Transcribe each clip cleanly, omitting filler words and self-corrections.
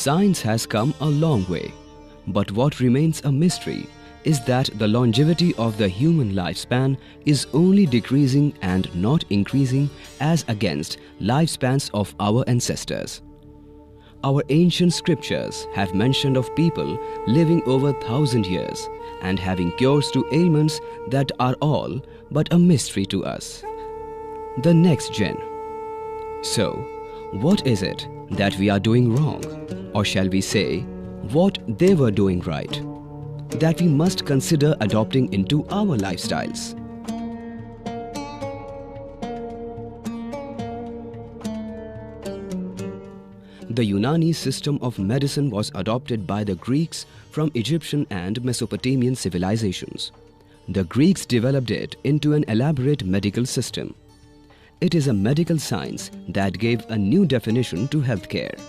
Science has come a long way, but what remains a mystery is that the longevity of the human lifespan is only decreasing and not increasing as against lifespans of our ancestors. Our ancient scriptures have mentioned of people living over 1,000 years and having cures to ailments that are all but a mystery to us. The next gen. So, what is it that we are doing wrong? Or shall we say, what they were doing right, that we must consider adopting into our lifestyles? The Unani system of medicine was adopted by the Greeks from Egyptian and Mesopotamian civilizations. The Greeks developed it into an elaborate medical system. It is a medical science that gave a new definition to healthcare.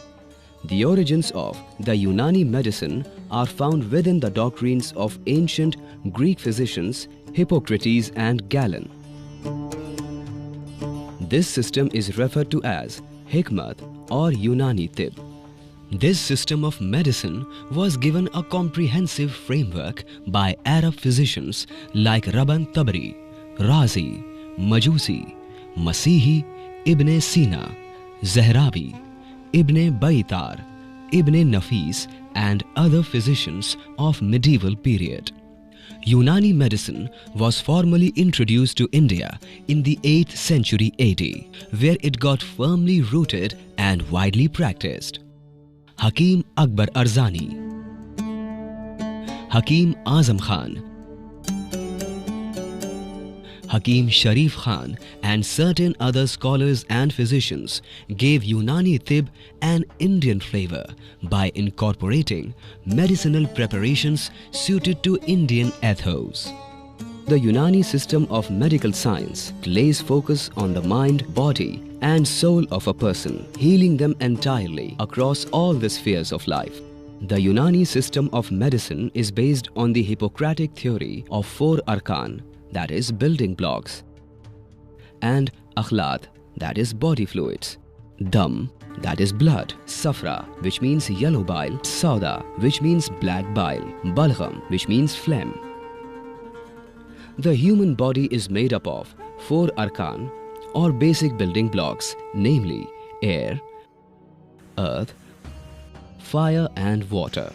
The origins of the Unani medicine are found within the doctrines of ancient Greek physicians Hippocrates and Galen. This system is referred to as Hikmat or Unani Tib. This system of medicine was given a comprehensive framework by Arab physicians like Rabban Tabari, Razi, Majusi, Masihi, Ibn Sina, Zahrawi, Ibn Baitar, Ibn Nafis and other physicians of medieval period. Unani medicine was formally introduced to India in the 8th century AD, where it got firmly rooted and widely practiced. Hakim Akbar Arzani, Hakim Azam Khan, Hakim Sharif Khan and certain other scholars and physicians gave Unani Tib an Indian flavor by incorporating medicinal preparations suited to Indian ethos. The Unani system of medical science lays focus on the mind, body and soul of a person, healing them entirely across all the spheres of life. The Unani system of medicine is based on the Hippocratic theory of 4 arkan, that is building blocks, and akhlad, that is body fluids, dam, that is blood, safra, which means yellow bile, sauda, which means black bile, balgham, which means phlegm. The human body is made up of 4 arkan or basic building blocks, namely air, earth, fire and water.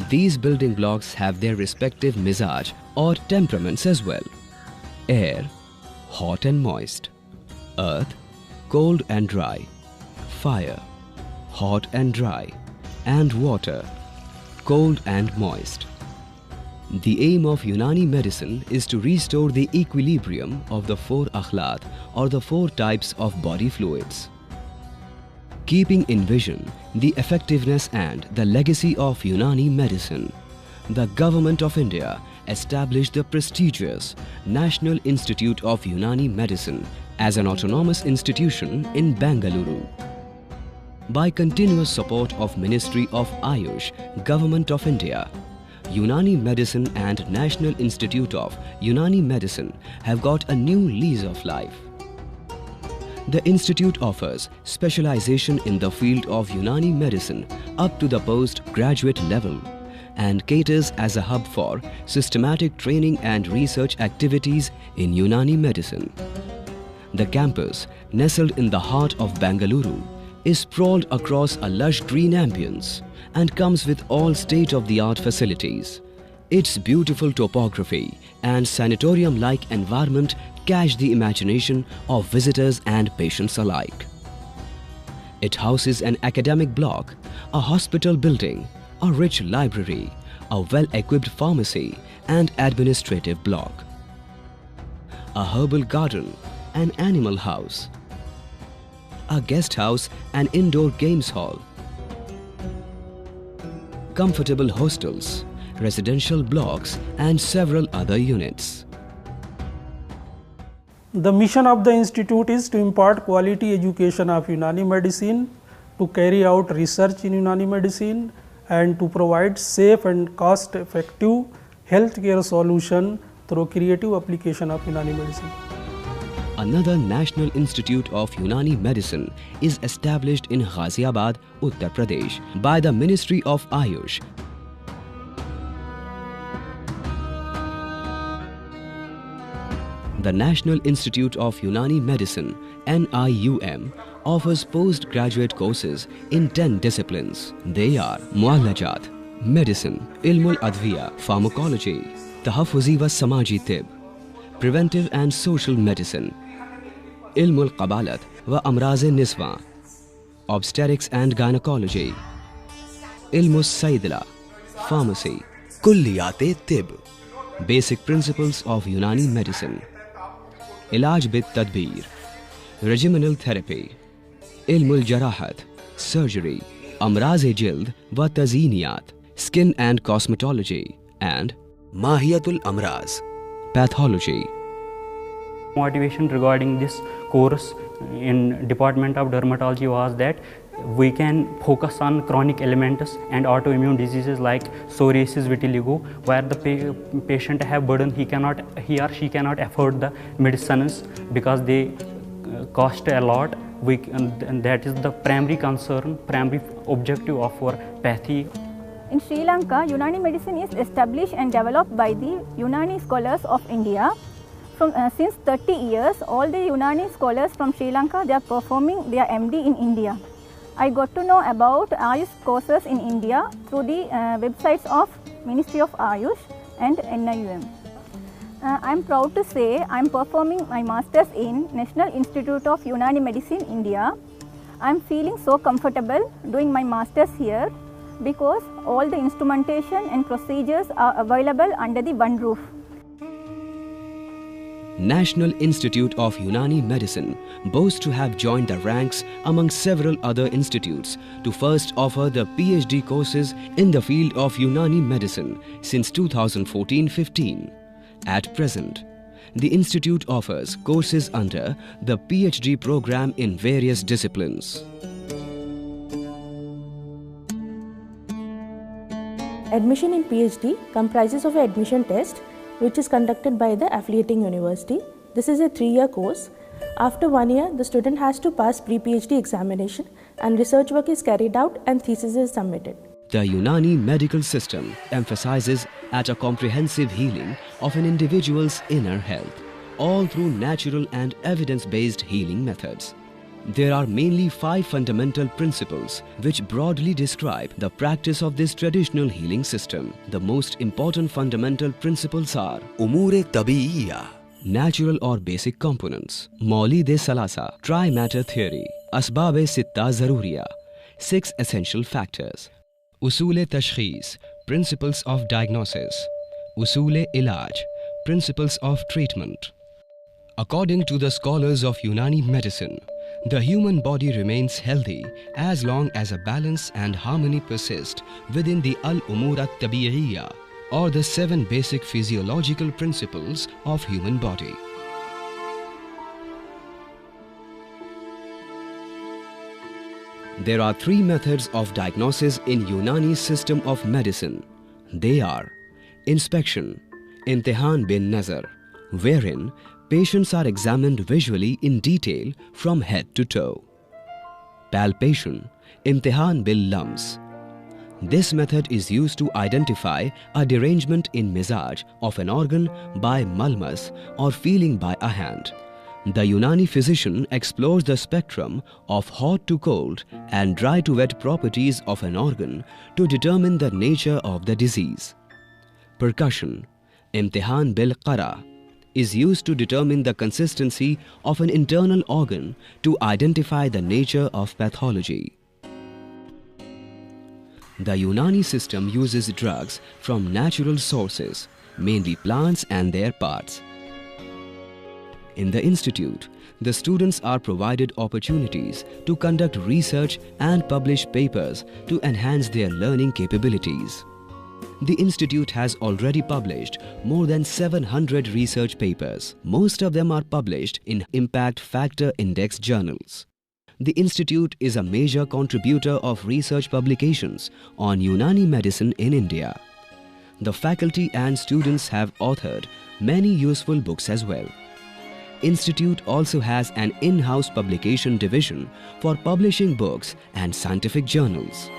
These building blocks have their respective mizaj or temperaments as well. Air, hot and moist. Earth, cold and dry. Fire, hot and dry. And water, cold and moist. The aim of Unani medicine is to restore the equilibrium of the 4 akhlad or the 4 types of body fluids. Keeping in vision the effectiveness and the legacy of Unani medicine, the Government of India established the prestigious National Institute of Unani Medicine as an autonomous institution in Bangalore. By continuous support of Ministry of Ayush, Government of India, Unani Medicine and National Institute of Unani Medicine have got a new lease of life. The institute offers specialization in the field of Unani medicine up to the postgraduate level and caters as a hub for systematic training and research activities in Unani medicine. The campus, nestled in the heart of Bangalore, is sprawled across a lush green ambience and comes with all state-of-the-art facilities. Its beautiful topography and sanatorium-like environment catch the imagination of visitors and patients alike. It houses an academic block, a hospital building, a rich library, a well-equipped pharmacy and administrative block, a herbal garden, an animal house, a guest house and indoor games hall, comfortable hostels, residential blocks and several other units. The mission of the institute is to impart quality education of Unani medicine, to carry out research in Unani medicine and to provide safe and cost effective healthcare solution through creative application of Unani medicine. Another National Institute of Unani Medicine is established in Ghaziabad, Uttar Pradesh by the Ministry of Ayush. The National Institute of Unani Medicine (NIUM) offers postgraduate courses in 10 disciplines. They are Mualajat, Medicine, Ilmul Adviya, Pharmacology, Tahaffuzi wa Samaji Tib, Preventive and Social Medicine, Ilmul Qabalat wa Amraze Niswa, Obstetrics and Gynecology, Ilmus Saidila, Pharmacy, Kulliyate Tib, Basic Principles of Unani Medicine, Ilaj bit Tadbir, Regimenal Therapy, Ilmul Jarahat, Surgery, Amraze Jild wa Taziniyat, Skin and Cosmetology, and Mahiyatul Amraz, Pathology. Motivation regarding this course in Department of Dermatology was that we can focus on chronic elements and autoimmune diseases like psoriasis, vitiligo, where the patient have burden, he or she cannot afford the medicines because they cost a lot. And that is the primary concern, primary objective of our pathy. In Sri Lanka, Unani medicine is established and developed by the Unani scholars of India. Since 30 years, all the Unani scholars from Sri Lanka, they are performing their MD in India. I got to know about Ayush courses in India through the websites of Ministry of Ayush and NIUM. I am proud to say I am performing my Masters in National Institute of Unani Medicine, India. I am feeling so comfortable doing my Masters here because all the instrumentation and procedures are available under the one roof. National Institute of Unani Medicine boasts to have joined the ranks among several other institutes to first offer the PhD courses in the field of Unani medicine since 2014-15. At present, the institute offers courses under the PhD program in various disciplines. Admission in PhD comprises of an admission test which is conducted by the affiliating university. This is a 3-year course. After 1 year, the student has to pass pre-PhD examination and research work is carried out and thesis is submitted. The Unani medical system emphasizes at a comprehensive healing of an individual's inner health, all through natural and evidence-based healing methods. There are mainly 5 fundamental principles which broadly describe the practice of this traditional healing system. The most important fundamental principles are Umure Tabiiya, natural or basic components, Maulid-e Salasa, tri-matter theory, Asbab-e Sitta Zaruriya, 6 essential factors, Usul-e Tashkhees, principles of diagnosis, Usul-e Ilaj, principles of treatment. According to the scholars of Unani medicine, the human body remains healthy as long as a balance and harmony persist within the Al-Umur At-Tabi'iyya, or the 7 basic physiological principles of human body. There are 3 methods of diagnosis in Unani system of medicine. They are inspection, Imtihan bin Nazar, wherein patients are examined visually in detail from head to toe. Palpation, Imtihan bil Lams. This method is used to identify a derangement in mizaj of an organ by malmas or feeling by a hand. The Unani physician explores the spectrum of hot to cold and dry to wet properties of an organ to determine the nature of the disease. Percussion, Imtihan bil Qara, is used to determine the consistency of an internal organ to identify the nature of pathology. The Unani system uses drugs from natural sources, mainly plants and their parts. In the institute, the students are provided opportunities to conduct research and publish papers to enhance their learning capabilities. The institute has already published more than 700 research papers. Most of them are published in impact factor index journals. The institute is a major contributor of research publications on Unani medicine in India. The faculty and students have authored many useful books as well. Institute also has an in-house publication division for publishing books and scientific journals.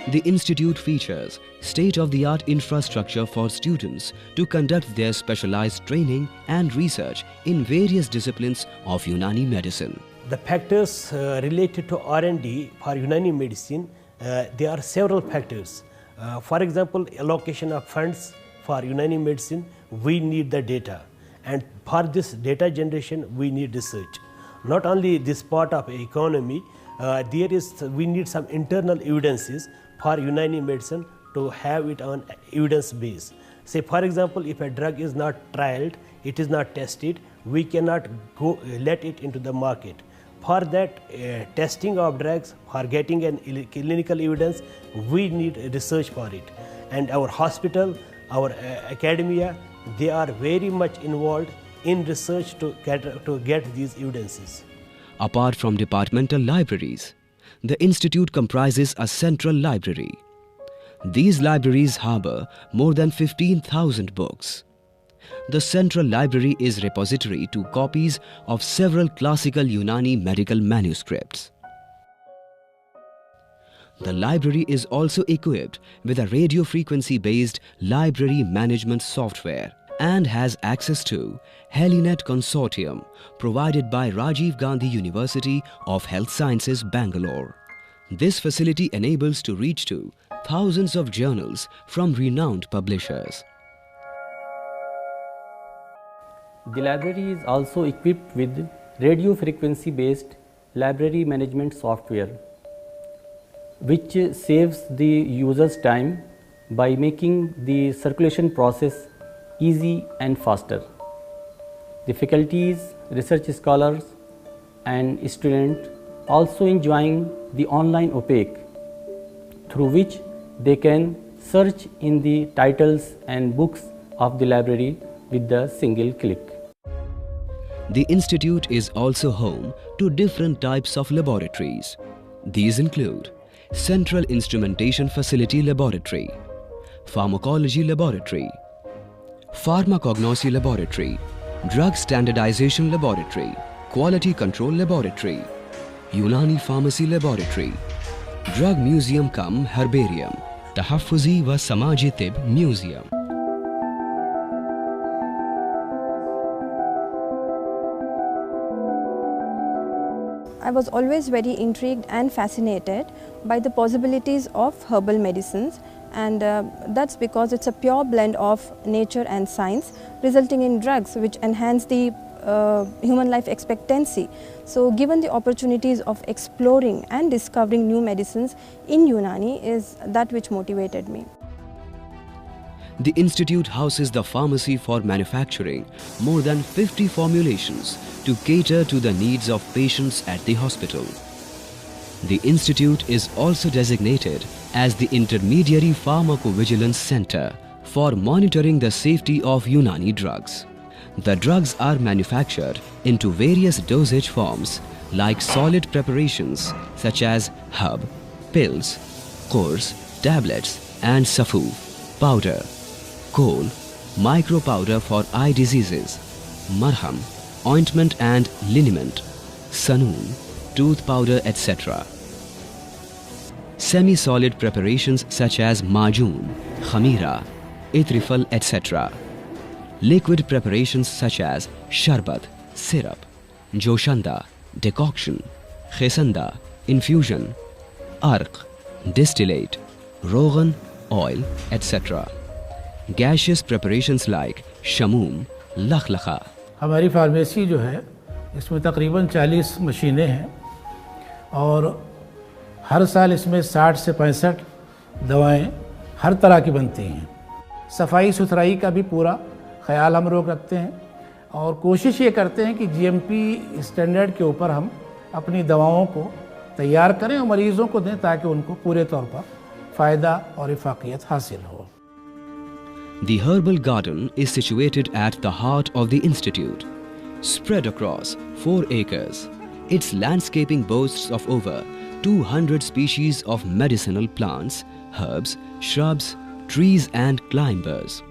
The institute features state-of-the-art infrastructure for students to conduct their specialized training and research in various disciplines of Unani medicine. The factors related to R&D for Unani medicine, there are several factors. For example, allocation of funds for Unani medicine, we need the data, and for this data generation we need research. Not only this part of economy, we need some internal evidences for Unani medicine to have it on evidence base. Say for example, if a drug is not trialed, it is not tested, we cannot go let it into the market. For that testing of drugs, for getting an clinical evidence, we need research for it. And our hospital, our academia, they are very much involved in research to get these evidences. Apart from departmental libraries, the institute comprises a central library. These libraries harbour more than 15,000 books. The central library is repository to copies of several classical Unani medical manuscripts. The library is also equipped with a radio frequency based library management software and has access to Helinet Consortium provided by Rajiv Gandhi University of Health Sciences, Bangalore. This facility enables to reach to thousands of journals from renowned publishers. The library is also equipped with radio frequency based library management software, which saves the user's time by making the circulation process easy and faster. The faculties, research scholars and students also enjoying the online OPEC, through which they can search in the titles and books of the library with the single click. The institute is also home to different types of laboratories. These include Central Instrumentation Facility Laboratory, Pharmacology Laboratory, Pharmacognosy Laboratory, Drug Standardization Laboratory, Quality Control Laboratory, Unani Pharmacy Laboratory, Drug Museum cum Herbarium, Tahaffuzi wa Samaji Tib Museum. I was always very intrigued and fascinated by the possibilities of herbal medicines, and that's because it's a pure blend of nature and science, resulting in drugs which enhance the human life expectancy. So given the opportunities of exploring and discovering new medicines in Unani is that which motivated me. The institute houses the pharmacy for manufacturing more than 50 formulations to cater to the needs of patients at the hospital. The institute is also designated as the Intermediary Pharmacovigilance Center for monitoring the safety of Unani drugs. The drugs are manufactured into various dosage forms like solid preparations such as hub, pills, course, tablets and safu, powder, coal, micro powder for eye diseases, marham, ointment and liniment, sanoon, tooth powder, etc. Semi-solid preparations such as majoon, khamira, itrifal, etc. Liquid preparations such as sharbat, syrup, joshanda, decoction, khesanda, infusion, arq, distillate, rogan, oil, etc. Gaseous preparations like shamoom, lakhlakha. हमारी pharmacy जो है इसमें तकरीबन 40 मशीनें हैं और हर साल इसमें 60 से 65 दवाएं हर तरह की बनती हैं। सफाई सुथराई का भी पूरा ख्याल हम लोग रखते हैं और कोशिश ये करते हैं कि जीएमपी स्टैंडर्ड के ऊपर हम अपनी दवाओं को तैयार करें और मरीज़ों को दें ताकि उनको पूरे तौर पर फ़ायदा और इफ़ाक़ियत हासिल हो। The herbal garden is situated at the heart of the institute. Spread across 4 acres, its landscaping boasts of over 200 species of medicinal plants, herbs, shrubs, trees and climbers.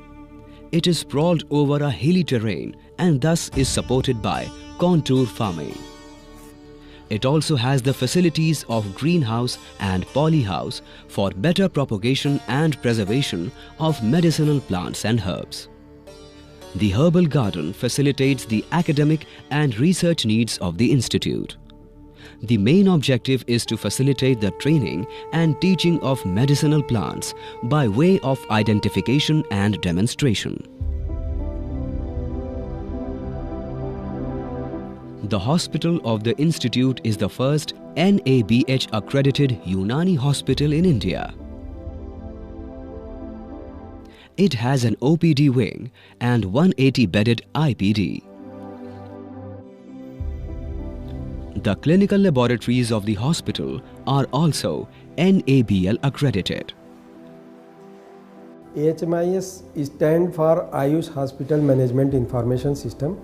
It is sprawled over a hilly terrain and thus is supported by contour farming. It also has the facilities of greenhouse and polyhouse for better propagation and preservation of medicinal plants and herbs. The herbal garden facilitates the academic and research needs of the institute. The main objective is to facilitate the training and teaching of medicinal plants by way of identification and demonstration. The hospital of the institute is the first NABH accredited Unani hospital in India. It has an OPD wing and 180 bedded IPD. The clinical laboratories of the hospital are also NABL accredited. AHMIS stands for Ayush Hospital Management Information System.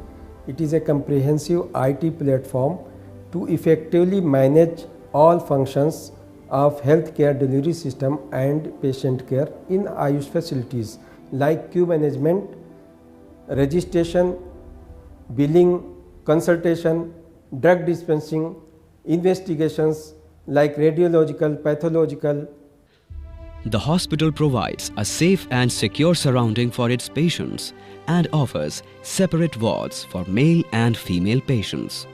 It is a comprehensive IT platform to effectively manage all functions of healthcare delivery system and patient care in Ayush facilities like queue management, registration, billing, consultation, drug dispensing, investigations like radiological, pathological. The hospital provides a safe and secure surrounding for its patients and offers separate wards for male and female patients.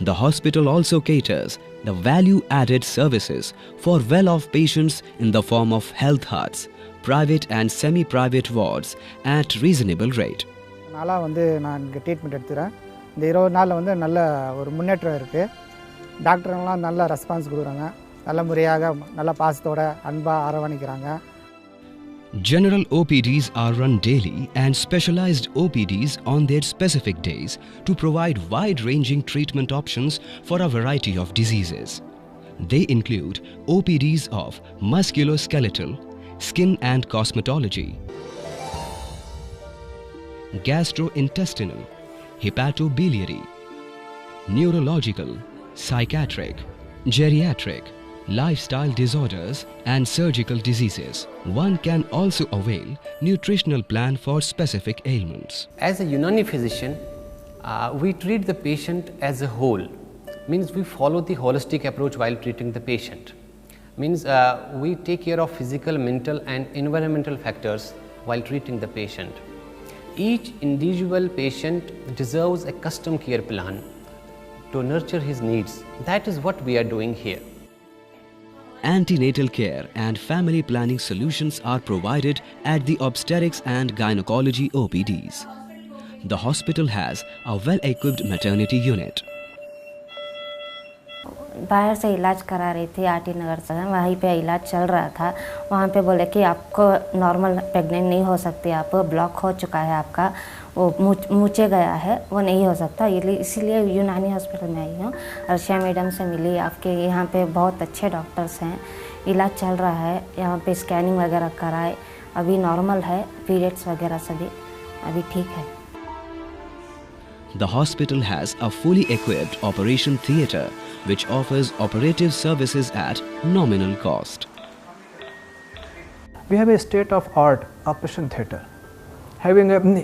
The hospital also caters the value-added services for well-off patients in the form of health huts, private and semi-private wards at reasonable rate. நான் இங்கே treatment எடுத்துக்கிறேன். இந்த 20 நாளில் நல்ல ஒரு முன்னேற்றம் இருக்குது. டாக்டருங்களாம் நல்ல ரெஸ்பான்ஸ் கொடுக்குறாங்க. நல்ல முறையாக நல்ல பாசத்தோட அன்பாக அரவணைக்கிறாங்க. General OPDs are run daily and specialized OPDs on their specific days to provide wide-ranging treatment options for a variety of diseases. They include OPDs of musculoskeletal, skin and cosmetology, gastrointestinal, hepatobiliary, neurological, psychiatric, geriatric, lifestyle disorders and surgical diseases. One can also avail nutritional plan for specific ailments. As a Unani physician, we treat the patient as a whole. Means we follow the holistic approach while treating the patient. Means we take care of physical, mental and environmental factors while treating the patient. Each individual patient deserves a custom care plan to nurture his needs. That is what we are doing here. Antenatal care and family planning solutions are provided at the obstetrics and gynecology OPDs. The hospital has a well-equipped maternity unit. बाहर से इलाज करा रही थी RT नगर से, वहीं पे इलाज चल रहा था. वहाँ पे बोले कि आपको नॉर्मल प्रेग्नेंट नहीं हो सकती, आप ब्लॉक हो चुका है, आपका वो मुँचे गया है, वो नहीं हो सकता. इसीलिए यूनानी हॉस्पिटल में आई हूँ. अर्शिया मैडम से मिली. आपके यहाँ पे बहुत अच्छे डॉक्टर्स हैं, इलाज चल रहा है. यहाँ पे स्कैनिंग वगैरह कराए, अभी नॉर्मल है, पीरियड्स वगैरह सभी अभी ठीक है. The hospital has a fully equipped operation theatre which offers operative services at nominal cost. We have a state-of-art operation theatre,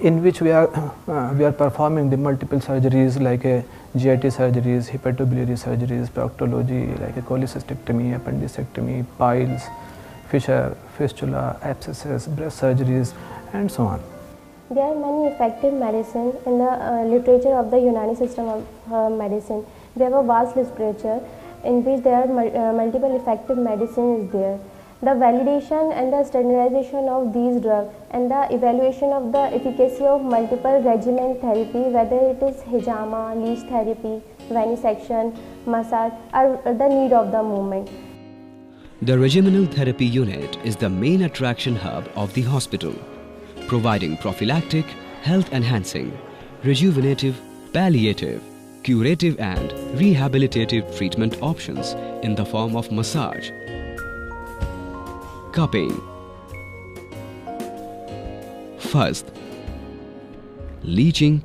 in which we are performing the multiple surgeries like GIT surgeries, hepatobiliary surgeries, proctology like a cholecystectomy, appendicectomy, piles, fissure, fistula, abscesses, breast surgeries, and so on. There are many effective medicines in the literature of the Unani system of medicine. We have a vast literature in which there are multiple effective medicines there. The validation and the standardization of these drugs and the evaluation of the efficacy of multiple regimen therapy, whether it is hijama, leech therapy, venesection, massage, are the need of the moment. The regimenal therapy unit is the main attraction hub of the hospital, providing prophylactic, health-enhancing, rejuvenative, palliative, curative and rehabilitative treatment options in the form of massage, cupping, fuzz, leeching,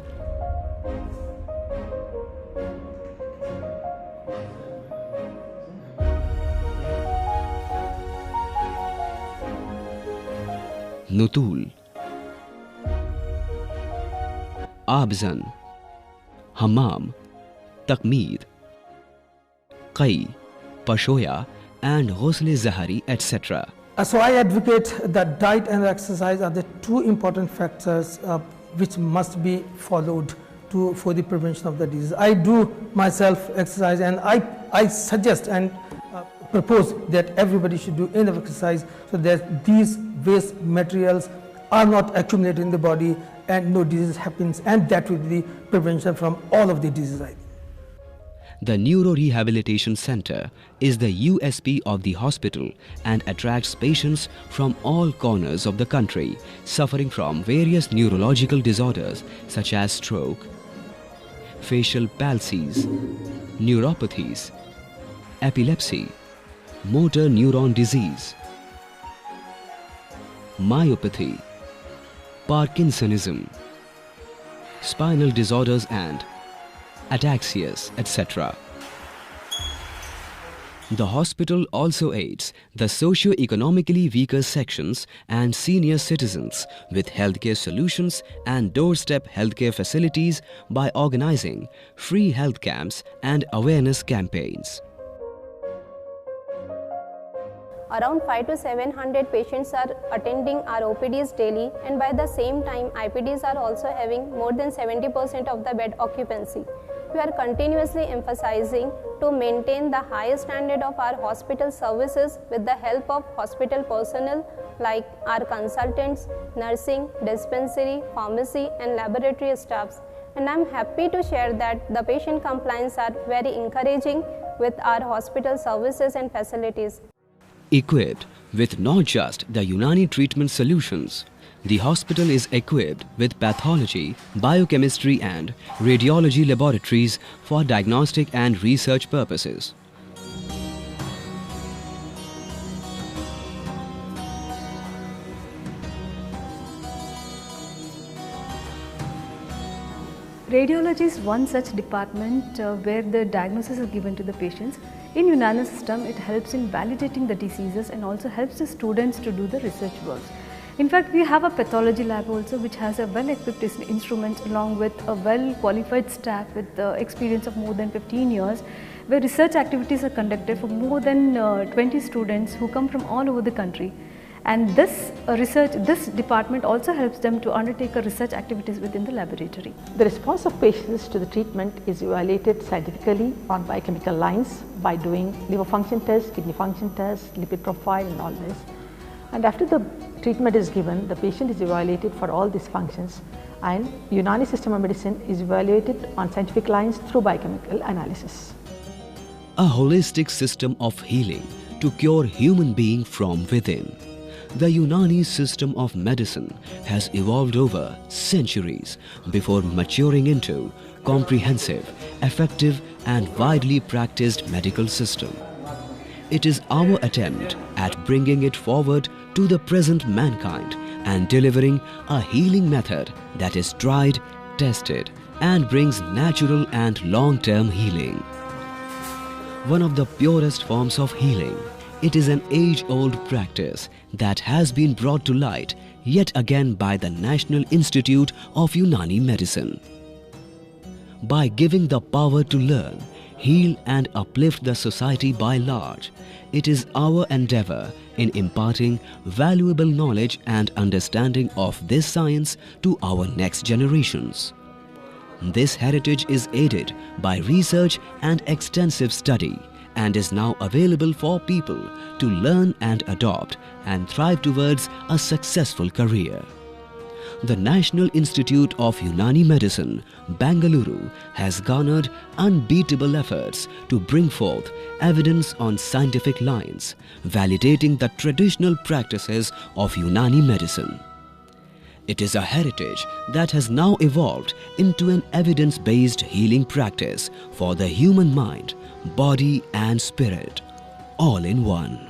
nutul, Abzan, Hammam, Takmeed, Qai, Pashoya and Ghusl Zahari, etc. So I advocate that diet and exercise are the two important factors which must be followed for the prevention of the disease. I do myself exercise, and I suggest and propose that everybody should do enough exercise so that these waste materials are not accumulated in the body and no disease happens, and that will be the prevention from all of the diseases. The Neuro Rehabilitation Center is the USP of the hospital and attracts patients from all corners of the country suffering from various neurological disorders such as stroke, facial palsies, neuropathies, epilepsy, motor neuron disease, myopathy, Parkinsonism, spinal disorders and ataxias, etc. The hospital also aids the socio-economically weaker sections and senior citizens with healthcare solutions and doorstep healthcare facilities by organizing free health camps and awareness campaigns. Around 500 to 700 patients are attending our OPDs daily, and by the same time IPDs are also having more than 70% of the bed occupancy. We are continuously emphasizing to maintain the highest standard of our hospital services with the help of hospital personnel like our consultants, nursing, dispensary, pharmacy and laboratory staffs. And I am happy to share that the patient compliance are very encouraging with our hospital services and facilities. Equipped with not just the Unani treatment solutions, the hospital is equipped with pathology, biochemistry and radiology laboratories for diagnostic and research purposes. Radiology is one such department where the diagnosis is given to the patients. In Unani system, it helps in validating the diseases and also helps the students to do the research work. In fact, we have a pathology lab also which has a well-equipped instruments along with a well-qualified staff with the experience of more than 15 years, where research activities are conducted for more than 20 students who come from all over the country. And this department also helps them to undertake research activities within the laboratory. The response of patients to the treatment is evaluated scientifically on biochemical lines by doing liver function tests, kidney function tests, lipid profile and all this. And after the treatment is given, the patient is evaluated for all these functions, and Unani system of medicine is evaluated on scientific lines through biochemical analysis. A holistic system of healing to cure human being from within. The Unani system of medicine has evolved over centuries before maturing into comprehensive, effective and widely practiced medical system. It is our attempt at bringing it forward to the present mankind and delivering a healing method that is tried, tested and brings natural and long-term healing. One of the purest forms of healing, it is an age-old practice that has been brought to light yet again by the National Institute of Unani Medicine. By giving the power to learn, heal and uplift the society by large, it is our endeavor in imparting valuable knowledge and understanding of this science to our next generations. This heritage is aided by research and extensive study and is now available for people to learn and adopt and thrive towards a successful career. The National Institute of Unani Medicine, Bangalore, has garnered unbeatable efforts to bring forth evidence on scientific lines, validating the traditional practices of Unani medicine. It is a heritage that has now evolved into an evidence-based healing practice for the human mind, body and spirit, all in one.